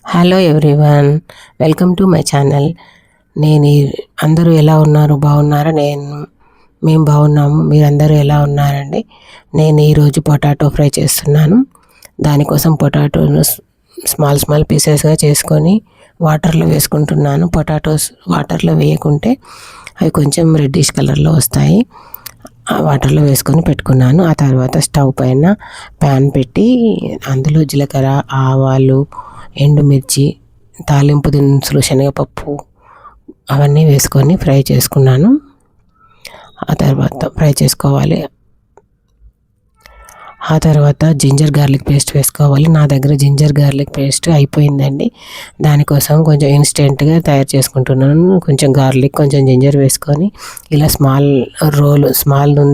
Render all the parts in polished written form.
Hello everyone, welcome to my channel. అందరూ ఎలా ఉన్నారు? బాగున్నారా? మేము బాగున్నాము. మీరందరూ ఎలా ఉన్నారండి? నేను ఈరోజు పొటాటో ఫ్రై చేస్తున్నాను. దానికోసం పొటాటోను స్మాల్ పీసెస్గా చేసుకొని వాటర్లో వేసుకుంటున్నాను. పొటాటోస్ వాటర్లో వేయకుంటే అవి కొంచెం రెడ్డిష్ కలర్లో వస్తాయి. ఆ వాటర్లో వేసుకొని పెట్టుకున్నాను. ఆ తర్వాత స్టవ్ పైన ప్యాన్ పెట్టి అందులో జీలకర్ర, ఆవాలు, ఎండుమిర్చి, తాలింపు దినుసులు, శనగపప్పు అవన్నీ వేసుకొని ఫ్రై చేసుకున్నాను. ఆ తర్వాత ఫ్రై చేసుకోవాలి. ఆ తర్వాత జింజర్ గార్లిక్ పేస్ట్ వేసుకోవాలి. నా దగ్గర జింజర్ గార్లిక్ పేస్ట్ అయిపోయిందండి. దానికోసం కొంచెం ఇన్స్టెంట్గా తయారు చేసుకుంటున్నాను. కొంచెం గార్లిక్, కొంచెం జింజర్ వేసుకొని ఇలా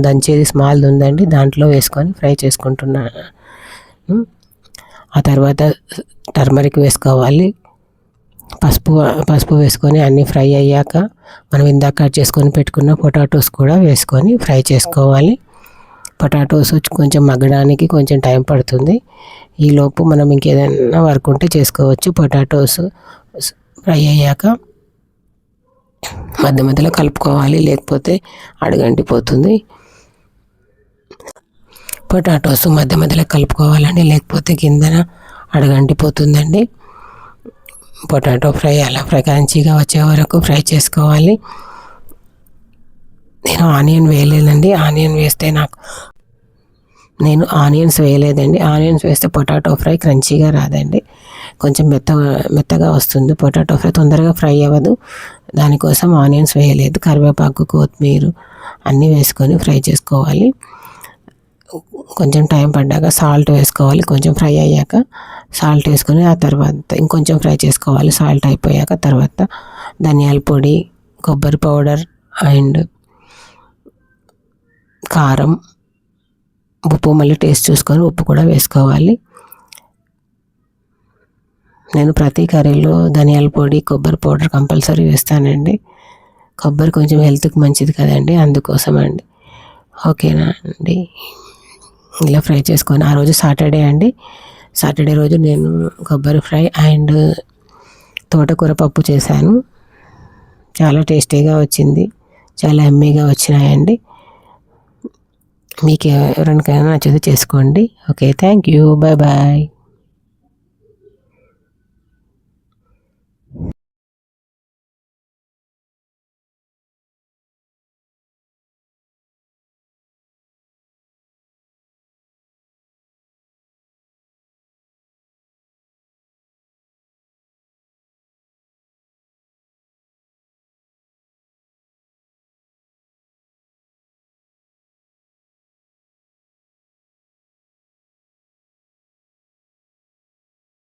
దంచేది స్మాల్ది ఉందండి, దాంట్లో వేసుకొని ఫ్రై చేసుకుంటున్నాను. ఆ తర్వాత టర్మరిక్ వేసుకోవాలి. పసుపు వేసుకొని అన్నీ ఫ్రై అయ్యాక మనం ఇందాక కట్ చేసుకొని పెట్టుకున్న పొటాటోస్ కూడా వేసుకొని ఫ్రై చేసుకోవాలి. పొటాటోస్ కొంచెం మగ్గడానికి కొంచెం టైం పడుతుంది. ఈలోపు మనం ఇంకేదైనా వర్క్ ఉంటే చేసుకోవచ్చు. పొటాటోస్ ఫ్రై అయ్యాక మధ్యలో కలుపుకోవాలి, లేకపోతే అడుగంటిపోతుంది. పొటాటోస్ మధ్యలో కలుపుకోవాలండి, లేకపోతే కిందన అడుగంటిపోతుందండి. పొటాటో ఫ్రై అలా క్రంచీగా వచ్చే వరకు ఫ్రై చేసుకోవాలి. నేను ఆనియన్స్ వేయలేదండి. ఆనియన్స్ వేస్తే పొటాటో ఫ్రై క్రంచీగా రాదండి, కొంచెం మెత్తగా వస్తుంది. పొటాటో ఫ్రై తొందరగా ఫ్రై అవ్వదు, దానికోసం ఆనియన్స్ వేయలేదు. కరివేపాకు, కొత్తిమీర అన్నీ వేసుకొని ఫ్రై చేసుకోవాలి. కొంచెం టైం పడ్డాక సాల్ట్ వేసుకోవాలి. కొంచెం ఫ్రై అయ్యాక సాల్ట్ వేసుకొని ఆ తర్వాత ఇంకొంచెం ఫ్రై చేసుకోవాలి. సాల్ట్ అయిపోయాక తర్వాత ధనియాల పొడి, కొబ్బరి పౌడర్ అండ్ కారం, ఉప్పు మళ్ళీ టేస్ట్ చూసుకొని ఉప్పు కూడా వేసుకోవాలి. నేను ప్రతి కర్రీలో ధనియాల పొడి, కొబ్బరి పౌడర్ కంపల్సరీ వేస్తానండి. కొబ్బరి కొంచెం హెల్త్కి మంచిది కదండి, అందుకోసం అండి. ఓకేనా అండి? ఇలా ఫ్రై చేసుకొని, ఆ రోజు సాటర్డే రోజు నేను కొబ్బరి ఫ్రై అండ్ తోటకూర పప్పు చేశాను. చాలా టేస్టీగా వచ్చింది, చాలా యమ్మీగా వచ్చినాయండి. మీకు ఎవరికైనా నచ్చితే చేసుకోండి. Okay, thank you, bye.